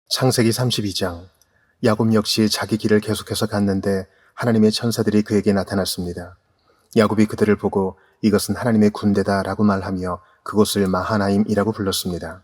창세기 32장. 야곱 역시 자기 길을 계속해서 갔는데 하나님의 천사들이 그에게 나타났습니다. 야곱이 그들을 보고 이것은 하나님의 군대다 라고 말하며 그곳을 마하나임이라고 불렀습니다.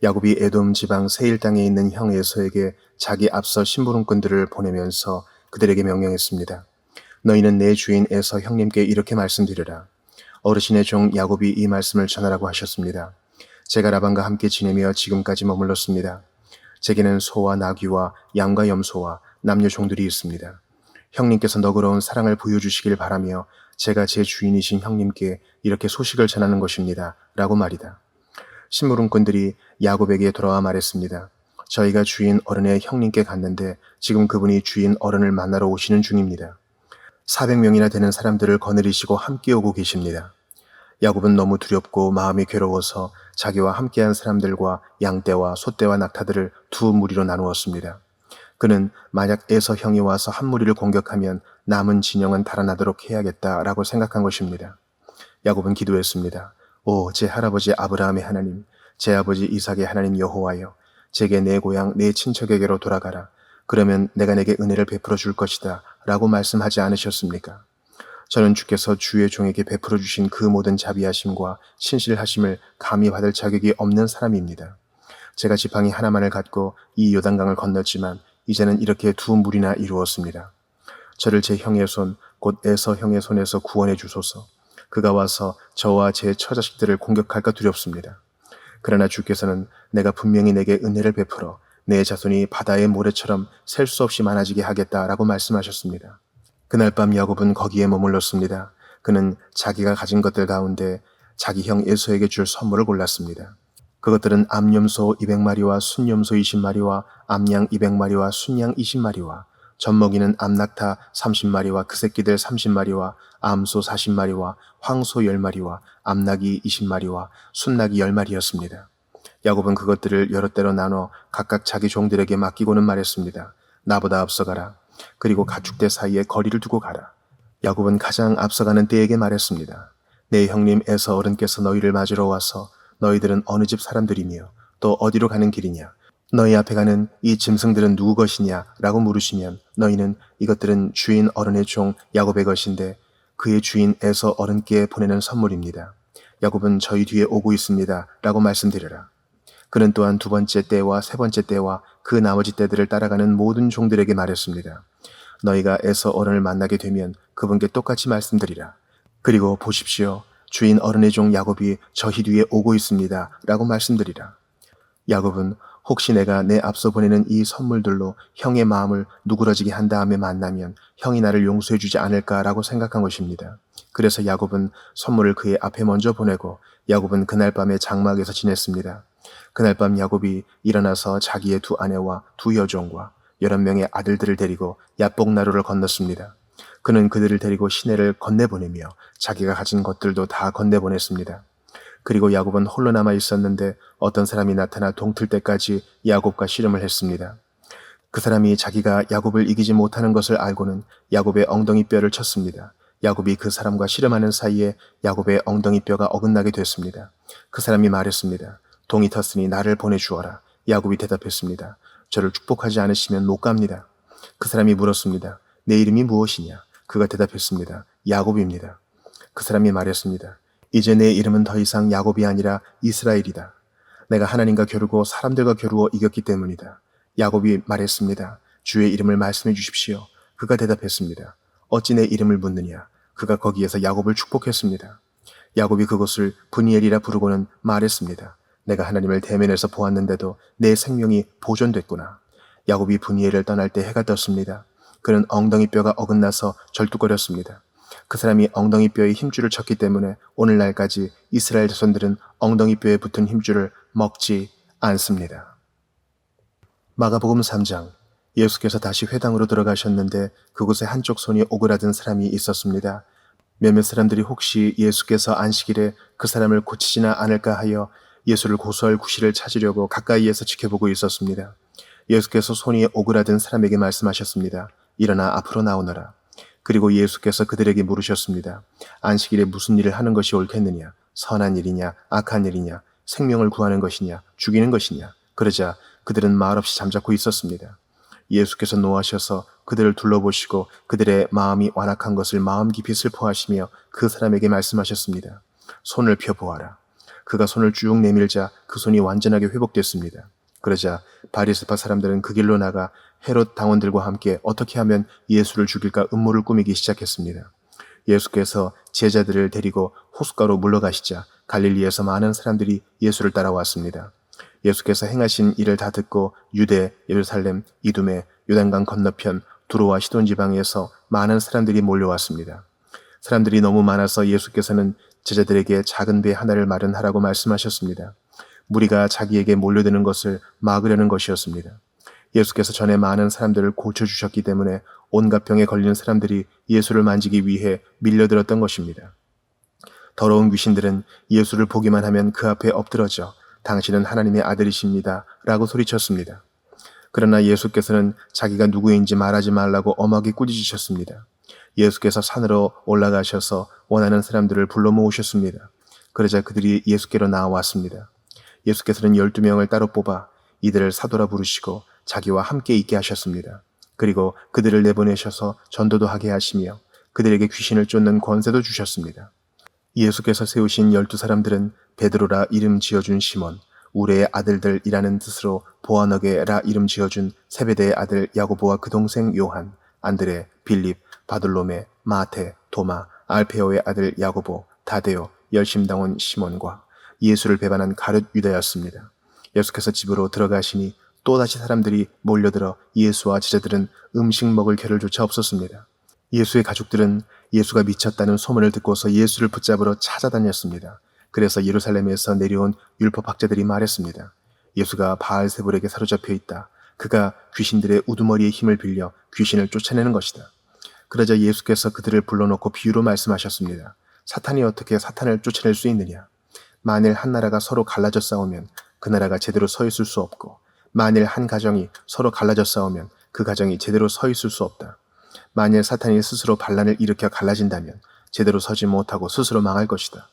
야곱이 에돔 지방 세일 땅에 있는 형 에서에게 자기 앞서 심부름꾼들을 보내면서 그들에게 명령했습니다. 너희는 내 주인 에서 형님께 이렇게 말씀드리라. 어르신의 종 야곱이 이 말씀을 전하라고 하셨습니다. 제가 라반과 함께 지내며 지금까지 머물렀습니다. 제게는 소와 나귀와 양과 염소와 남녀 종들이 있습니다. 형님께서 너그러운 사랑을 보여주시길 바라며 제가 제 주인이신 형님께 이렇게 소식을 전하는 것입니다. 라고 말이다. 심부름꾼들이 야곱에게 돌아와 말했습니다. 저희가 주인 어른의 형님께 갔는데 지금 그분이 주인 어른을 만나러 오시는 중입니다. 400명이나 되는 사람들을 거느리시고 함께 오고 계십니다. 야곱은 너무 두렵고 마음이 괴로워서 자기와 함께한 사람들과 양떼와 소떼와 낙타들을 두 무리로 나누었습니다. 그는 만약 에서 형이 와서 한 무리를 공격하면 남은 진영은 달아나도록 해야겠다라고 생각한 것입니다. 야곱은 기도했습니다. 오, 제 할아버지 아브라함의 하나님, 제 아버지 이삭의 하나님 여호와여, 제게 내 고향 내 친척에게로 돌아가라. 그러면 내가 내게 은혜를 베풀어 줄 것이다 라고 말씀하지 않으셨습니까? 저는 주께서 주의 종에게 베풀어 주신 그 모든 자비하심과 신실하심을 감히 받을 자격이 없는 사람입니다. 제가 지팡이 하나만을 갖고 이 요단강을 건넜지만 이제는 이렇게 두 무리나 이루었습니다. 저를 제 형의 손, 곧 에서 형의 손에서 구원해 주소서. 그가 와서 저와 제 처자식들을 공격할까 두렵습니다. 그러나 주께서는 내가 분명히 내게 은혜를 베풀어 내 자손이 바다의 모래처럼 셀 수 없이 많아지게 하겠다라고 말씀하셨습니다. 그날 밤 야곱은 거기에 머물렀습니다. 그는 자기가 가진 것들 가운데 자기 형 에서에게 줄 선물을 골랐습니다. 그것들은 암염소 200마리와 순염소 20마리와 암양 200마리와 순양 20마리와 젖먹이는 암낙타 30마리와 그 새끼들 30마리와 암소 40마리와 황소 10마리와 암낙이 20마리와 순낙이 10마리였습니다. 야곱은 그것들을 여러 때로 나눠 각각 자기 종들에게 맡기고는 말했습니다. 나보다 앞서가라. 그리고 가축대 사이에 거리를 두고 가라. 야곱은 가장 앞서가는 떼에게 말했습니다. 내 형님 에서 어른께서 너희를 맞으러 와서 너희들은 어느 집 사람들이며 또 어디로 가는 길이냐? 너희 앞에 가는 이 짐승들은 누구 것이냐? 라고 물으시면 너희는 이것들은 주인 어른의 종 야곱의 것인데 그의 주인 에서 어른께 보내는 선물입니다. 야곱은 저희 뒤에 오고 있습니다. 라고 말씀드려라. 그는 또한 두 번째 때와 세 번째 때와 그 나머지 때들을 따라가는 모든 종들에게 말했습니다. 너희가 에서 어른을 만나게 되면 그분께 똑같이 말씀드리라. 그리고 보십시오. 주인 어른의 종 야곱이 저희 뒤에 오고 있습니다. 라고 말씀드리라. 야곱은 혹시 내가 내 앞서 보내는 이 선물들로 형의 마음을 누그러지게 한 다음에 만나면 형이 나를 용서해 주지 않을까라고 생각한 것입니다. 그래서 야곱은 선물을 그의 앞에 먼저 보내고 야곱은 그날 밤에 장막에서 지냈습니다. 그날 밤 야곱이 일어나서 자기의 두 아내와 두 여종과 11명의 아들들을 데리고 야복나루를 건넜습니다. 그는 그들을 데리고 시내를 건네보내며 자기가 가진 것들도 다 건네보냈습니다. 그리고 야곱은 홀로 남아 있었는데 어떤 사람이 나타나 동틀 때까지 야곱과 씨름을 했습니다. 그 사람이 자기가 야곱을 이기지 못하는 것을 알고는 야곱의 엉덩이 뼈를 쳤습니다. 야곱이 그 사람과 씨름하는 사이에 야곱의 엉덩이 뼈가 어긋나게 됐습니다. 그 사람이 말했습니다. 동이 텄으니 나를 보내주어라. 야곱이 대답했습니다. 저를 축복하지 않으시면 못 갑니다. 그 사람이 물었습니다. 내 이름이 무엇이냐? 그가 대답했습니다. 야곱입니다. 그 사람이 말했습니다. 이제 내 이름은 더 이상 야곱이 아니라 이스라엘이다. 내가 하나님과 겨루고 사람들과 겨루어 이겼기 때문이다. 야곱이 말했습니다. 주의 이름을 말씀해 주십시오. 그가 대답했습니다. 어찌 내 이름을 묻느냐? 그가 거기에서 야곱을 축복했습니다. 야곱이 그곳을 브니엘이라 부르고는 말했습니다. 내가 하나님을 대면에서 보았는데도 내 생명이 보존됐구나. 야곱이 브니엘을 떠날 때 해가 떴습니다. 그는 엉덩이 뼈가 어긋나서 절뚝거렸습니다. 그 사람이 엉덩이 뼈에 힘줄을 쳤기 때문에 오늘날까지 이스라엘 자손들은 엉덩이 뼈에 붙은 힘줄을 먹지 않습니다. 마가복음 3장. 예수께서 다시 회당으로 들어가셨는데 그곳에 한쪽 손이 오그라든 사람이 있었습니다. 몇몇 사람들이 혹시 예수께서 안식일에 그 사람을 고치지나 않을까 하여 예수를 고소할 구실을 찾으려고 가까이에서 지켜보고 있었습니다. 예수께서 손이 오그라든 사람에게 말씀하셨습니다. 일어나 앞으로 나오너라. 그리고 예수께서 그들에게 물으셨습니다. 안식일에 무슨 일을 하는 것이 옳겠느냐? 선한 일이냐? 악한 일이냐? 생명을 구하는 것이냐? 죽이는 것이냐? 그러자 그들은 말없이 잠자코 있었습니다. 예수께서 노하셔서 그들을 둘러보시고 그들의 마음이 완악한 것을 마음 깊이 슬퍼하시며 그 사람에게 말씀하셨습니다. 손을 펴보아라. 그가 손을 쭉 내밀자 그 손이 완전하게 회복됐습니다. 그러자 바리새파 사람들은 그 길로 나가 헤롯 당원들과 함께 어떻게 하면 예수를 죽일까 음모를 꾸미기 시작했습니다. 예수께서 제자들을 데리고 호숫가로 물러가시자 갈릴리에서 많은 사람들이 예수를 따라왔습니다. 예수께서 행하신 일을 다 듣고 유대, 예루살렘, 이두메, 요단강 건너편 두로와 시돈 지방에서 많은 사람들이 몰려왔습니다. 사람들이 너무 많아서 예수께서는 제자들에게 작은 배 하나를 마련하라고 말씀하셨습니다. 무리가 자기에게 몰려드는 것을 막으려는 것이었습니다. 예수께서 전에 많은 사람들을 고쳐주셨기 때문에 온갖 병에 걸린 사람들이 예수를 만지기 위해 밀려들었던 것입니다. 더러운 귀신들은 예수를 보기만 하면 그 앞에 엎드러져 당신은 하나님의 아들이십니다 라고 소리쳤습니다. 그러나 예수께서는 자기가 누구인지 말하지 말라고 엄하게 꾸짖으셨습니다. 예수께서 산으로 올라가셔서 원하는 사람들을 불러 모으셨습니다. 그러자 그들이 예수께로 나와왔습니다. 예수께서는 12명을 따로 뽑아 이들을 사도라 부르시고 자기와 함께 있게 하셨습니다. 그리고 그들을 내보내셔서 전도도 하게 하시며 그들에게 귀신을 쫓는 권세도 주셨습니다. 예수께서 세우신 12사람들은 베드로라 이름 지어준 시몬, 우레의 아들들이라는 뜻으로 보아너게라 이름 지어준 세베대의 아들 야고보와 그 동생 요한, 안드레, 빌립, 바돌로메, 마테, 도마, 알페오의 아들 야고보, 다데오, 열심당원 시몬과 예수를 배반한 가룟 유다였습니다. 예수께서 집으로 들어가시니 또다시 사람들이 몰려들어 예수와 제자들은 음식 먹을 겨를 조차 없었습니다. 예수의 가족들은 예수가 미쳤다는 소문을 듣고서 예수를 붙잡으러 찾아다녔습니다. 그래서 예루살렘에서 내려온 율법학자들이 말했습니다. 예수가 바알세불에게 사로잡혀 있다. 그가 귀신들의 우두머리의 힘을 빌려 귀신을 쫓아내는 것이다. 그러자 예수께서 그들을 불러놓고 비유로 말씀하셨습니다. 사탄이 어떻게 사탄을 쫓아낼 수 있느냐? 만일 한 나라가 서로 갈라져 싸우면 그 나라가 제대로 서 있을 수 없고, 만일 한 가정이 서로 갈라져 싸우면 그 가정이 제대로 서 있을 수 없다. 만일 사탄이 스스로 반란을 일으켜 갈라진다면 제대로 서지 못하고 스스로 망할 것이다.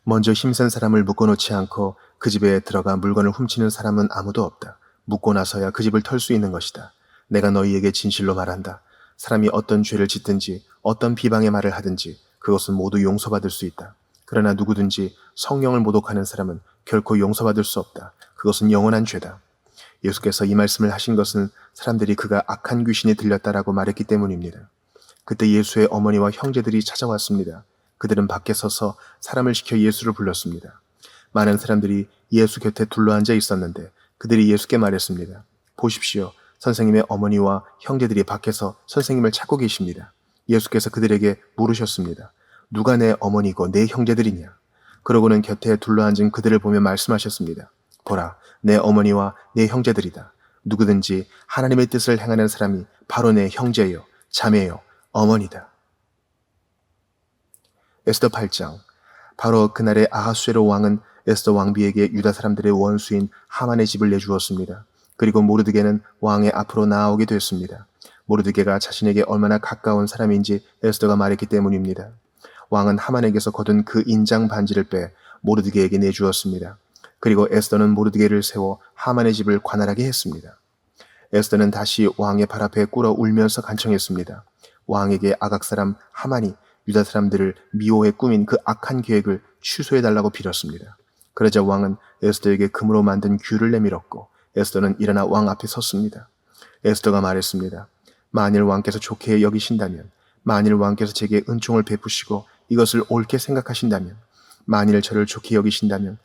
먼저 힘센 사람을 묶어놓지 않고 그 집에 들어가 물건을 훔치는 사람은 아무도 없다. 묶고 나서야 그 집을 털 수 있는 것이다. 내가 너희에게 진실로 말한다. 사람이 어떤 죄를 짓든지 어떤 비방의 말을 하든지 그것은 모두 용서받을 수 있다. 그러나 누구든지 성령을 모독하는 사람은 결코 용서받을 수 없다. 그것은 영원한 죄다. 예수께서 이 말씀을 하신 것은 사람들이 그가 악한 귀신이 들렸다라고 말했기 때문입니다. 그때 예수의 어머니와 형제들이 찾아왔습니다. 그들은 밖에 서서 사람을 시켜 예수를 불렀습니다. 많은 사람들이 예수 곁에 둘러앉아 있었는데 그들이 예수께 말했습니다. 보십시오. 선생님의 어머니와 형제들이 밖에서 선생님을 찾고 계십니다. 예수께서 그들에게 물으셨습니다. 누가 내 어머니고 내 형제들이냐? 그러고는 곁에 둘러앉은 그들을 보며 말씀하셨습니다. 보라, 내 어머니와 내 형제들이다. 누구든지 하나님의 뜻을 행하는 사람이 바로 내 형제요, 자매요, 어머니다. 에스더 8장. 바로 그날에 아하수에로 왕은 에스더 왕비에게 유다 사람들의 원수인 하만의 집을 내주었습니다. 그리고 모르드게는 왕의 앞으로 나아오게 됐습니다. 모르드게가 자신에게 얼마나 가까운 사람인지 에스더가 말했기 때문입니다. 왕은 하만에게서 거둔 그 인장 반지를 빼 모르드게에게 내주었습니다. 그리고 에스더는 모르드게를 세워 하만의 집을 관할하게 했습니다. 에스더는 다시 왕의 발 앞에 꿇어 울면서 간청했습니다. 왕에게 아각 사람 하만이 유다 사람들을 미호에 꾸민 그 악한 계획을 취소해달라고 빌었습니다. 그러자 왕은 에스더에게 금으로 만든 규를 내밀었고 에스더는 일어나 왕 앞에 섰습니다. 에스더가 말했습니다. 만일 왕께서 좋게 여기신다면, 만일 왕께서 제게 은총을 베푸시고 이것을 옳게 생각하신다면, 만일 저를 좋게 여기신다면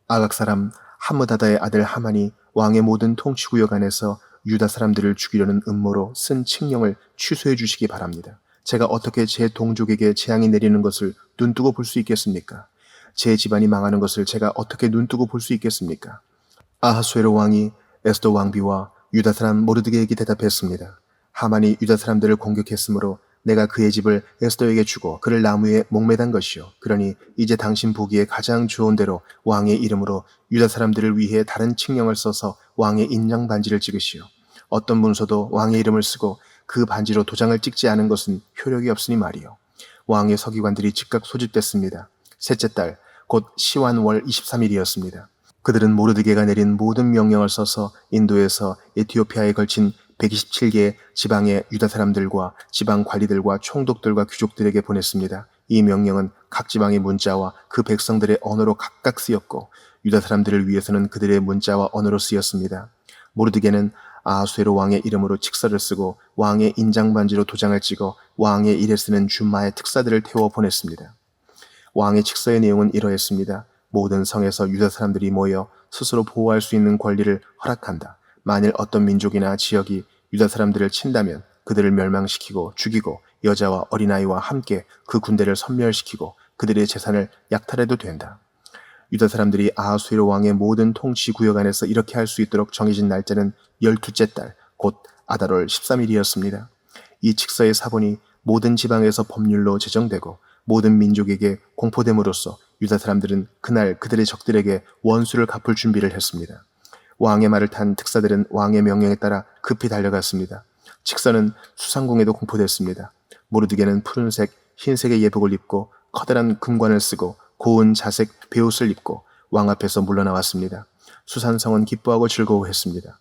아각 사람 함므다다의 아들 하만이 왕의 모든 통치구역 안에서 유다 사람들을 죽이려는 음모로 쓴 칙령을 취소해 주시기 바랍니다. 제가 어떻게 제 동족에게 재앙이 내리는 것을 눈뜨고 볼 수 있겠습니까? 제 집안이 망하는 것을 제가 어떻게 눈뜨고 볼 수 있겠습니까? 아하수에로 왕이 에스더 왕비와 유다 사람 모르드게에게 대답했습니다. 하만이 유다 사람들을 공격했으므로 내가 그의 집을 에스더에게 주고 그를 나무에 목매단 것이요. 그러니 이제 당신 보기에 가장 좋은 대로 왕의 이름으로 유다 사람들을 위해 다른 칙령을 써서 왕의 인장 반지를 찍으시오. 어떤 문서도 왕의 이름을 쓰고 그 반지로 도장을 찍지 않은 것은 효력이 없으니 말이요. 왕의 서기관들이 즉각 소집됐습니다. 셋째 달, 곧 시완월 23일이었습니다. 그들은 모르드게가 내린 모든 명령을 써서 인도에서 에티오피아에 걸친 127개의 지방의 유다 사람들과 지방 관리들과 총독들과 귀족들에게 보냈습니다. 이 명령은 각 지방의 문자와 그 백성들의 언어로 각각 쓰였고 유다 사람들을 위해서는 그들의 문자와 언어로 쓰였습니다. 모르드게는 아하수에로 왕의 이름으로 칙서를 쓰고 왕의 인장반지로 도장을 찍어 왕의 일에 쓰는 준마의 특사들을 태워 보냈습니다. 왕의 칙서의 내용은 이러했습니다. 모든 성에서 유다 사람들이 모여 스스로 보호할 수 있는 권리를 허락한다. 만일 어떤 민족이나 지역이 유다 사람들을 친다면 그들을 멸망시키고 죽이고 여자와 어린아이와 함께 그 군대를 섬멸시키고 그들의 재산을 약탈해도 된다. 유다 사람들이 아하수에로 왕의 모든 통치 구역 안에서 이렇게 할 수 있도록 정해진 날짜는 12째 달, 곧 아달월 13일이었습니다. 이 칙서의 사본이 모든 지방에서 법률로 제정되고 모든 민족에게 공포됨으로써 유다 사람들은 그날 그들의 적들에게 원수를 갚을 준비를 했습니다. 왕의 말을 탄 특사들은 왕의 명령에 따라 급히 달려갔습니다. 칙서는 수상궁에도 공포됐습니다. 모르드게는 푸른색, 흰색의 예복을 입고 커다란 금관을 쓰고 고운 자색 베옷을 입고 왕 앞에서 물러나왔습니다. 수산성은 기뻐하고 즐거워했습니다.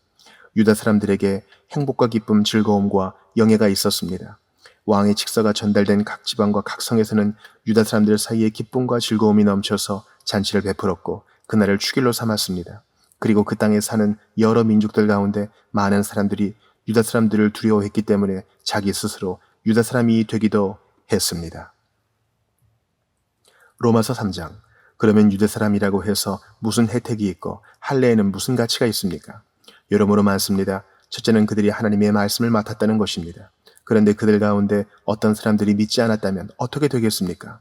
유다 사람들에게 행복과 기쁨, 즐거움과 영예가 있었습니다. 왕의 칙서가 전달된 각 지방과 각 성에서는 유다 사람들 사이에 기쁨과 즐거움이 넘쳐서 잔치를 베풀었고 그날을 축일로 삼았습니다. 그리고 그 땅에 사는 여러 민족들 가운데 많은 사람들이 유다 사람들을 두려워했기 때문에 자기 스스로 유다 사람이 되기도 했습니다. 로마서 3장. 그러면 유대 사람이라고 해서 무슨 혜택이 있고 할례에는 무슨 가치가 있습니까? 여러모로 많습니다. 첫째는 그들이 하나님의 말씀을 맡았다는 것입니다. 그런데 그들 가운데 어떤 사람들이 믿지 않았다면 어떻게 되겠습니까?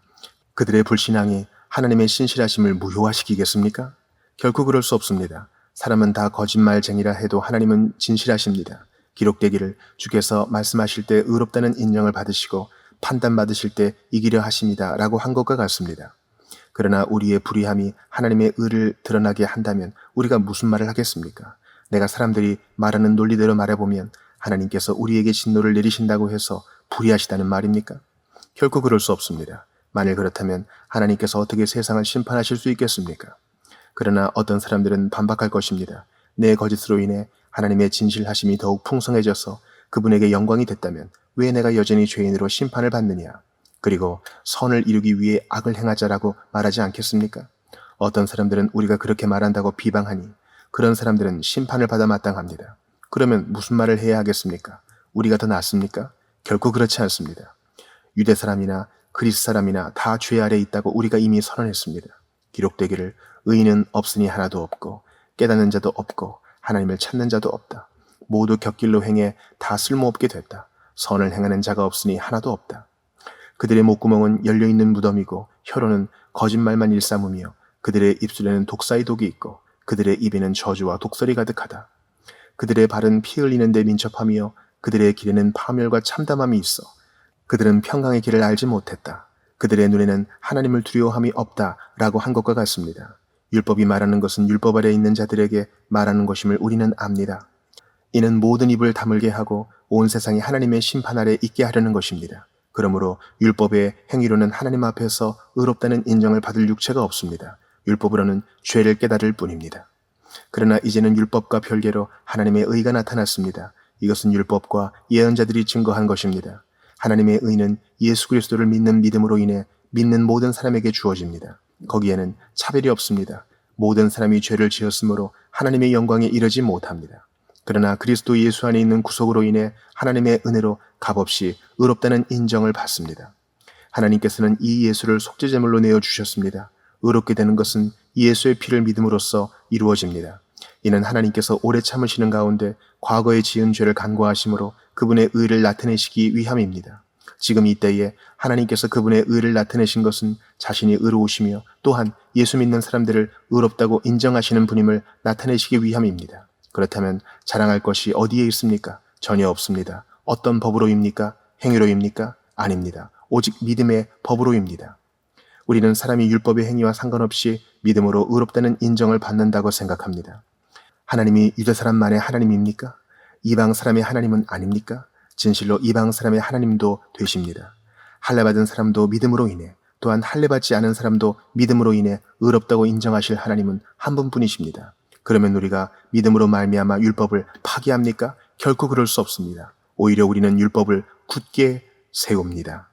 그들의 불신앙이 하나님의 신실하심을 무효화시키겠습니까? 결코 그럴 수 없습니다. 사람은 다 거짓말쟁이라 해도 하나님은 진실하십니다. 기록되기를 주께서 말씀하실 때 의롭다는 인정을 받으시고 판단받으실 때 이기려 하십니다 라고 한 것과 같습니다. 그러나 우리의 불의함이 하나님의 의를 드러나게 한다면 우리가 무슨 말을 하겠습니까? 내가 사람들이 말하는 논리대로 말해보면 하나님께서 우리에게 진노를 내리신다고 해서 불의하시다는 말입니까? 결코 그럴 수 없습니다. 만일 그렇다면 하나님께서 어떻게 세상을 심판하실 수 있겠습니까? 그러나 어떤 사람들은 반박할 것입니다. 내 거짓으로 인해 하나님의 진실하심이 더욱 풍성해져서 그분에게 영광이 됐다면 왜 내가 여전히 죄인으로 심판을 받느냐? 그리고 선을 이루기 위해 악을 행하자라고 말하지 않겠습니까? 어떤 사람들은 우리가 그렇게 말한다고 비방하니 그런 사람들은 심판을 받아 마땅합니다. 그러면 무슨 말을 해야 하겠습니까? 우리가 더 낫습니까? 결코 그렇지 않습니다. 유대 사람이나 그리스 사람이나 다 죄 아래 있다고 우리가 이미 선언했습니다. 기록되기를 의인은 없으니 하나도 없고 깨닫는 자도 없고 하나님을 찾는 자도 없다. 모두 곁길로 행해 다 쓸모없게 됐다. 선을 행하는 자가 없으니 하나도 없다. 그들의 목구멍은 열려있는 무덤이고 혀로는 거짓말만 일삼으며 그들의 입술에는 독사의 독이 있고 그들의 입에는 저주와 독설이 가득하다. 그들의 발은 피 흘리는 데 민첩하며 그들의 길에는 파멸과 참담함이 있어. 그들은 평강의 길을 알지 못했다. 그들의 눈에는 하나님을 두려워함이 없다 라고 한 것과 같습니다. 율법이 말하는 것은 율법 아래 있는 자들에게 말하는 것임을 우리는 압니다. 이는 모든 입을 다물게 하고 온 세상이 하나님의 심판 아래 있게 하려는 것입니다. 그러므로 율법의 행위로는 하나님 앞에서 의롭다는 인정을 받을 육체가 없습니다. 율법으로는 죄를 깨달을 뿐입니다. 그러나 이제는 율법과 별개로 하나님의 의가 나타났습니다. 이것은 율법과 예언자들이 증거한 것입니다. 하나님의 의는 예수 그리스도를 믿는 믿음으로 인해 믿는 모든 사람에게 주어집니다. 거기에는 차별이 없습니다. 모든 사람이 죄를 지었으므로 하나님의 영광에 이르지 못합니다. 그러나 그리스도 예수 안에 있는 구속으로 인해 하나님의 은혜로 값없이 의롭다는 인정을 받습니다. 하나님께서는 이 예수를 속죄제물로 내어주셨습니다. 의롭게 되는 것은 예수의 피를 믿음으로써 이루어집니다. 이는 하나님께서 오래 참으시는 가운데 과거에 지은 죄를 간과하심으로 그분의 의를 나타내시기 위함입니다. 지금 이때에 하나님께서 그분의 의를 나타내신 것은 자신이 의로우시며 또한 예수 믿는 사람들을 의롭다고 인정하시는 분임을 나타내시기 위함입니다. 그렇다면 자랑할 것이 어디에 있습니까? 전혀 없습니다. 어떤 법으로입니까? 행위로입니까? 아닙니다. 오직 믿음의 법으로입니다. 우리는 사람이 율법의 행위와 상관없이 믿음으로 의롭다는 인정을 받는다고 생각합니다. 하나님이 유대 사람만의 하나님입니까? 이방 사람의 하나님은 아닙니까? 진실로 이방 사람의 하나님도 되십니다. 할례 받은 사람도 믿음으로 인해 또한 할례받지 않은 사람도 믿음으로 인해 의롭다고 인정하실 하나님은 한 분뿐이십니다. 그러면 우리가 믿음으로 말미암아 율법을 파기합니까? 결코 그럴 수 없습니다. 오히려 우리는 율법을 굳게 세웁니다.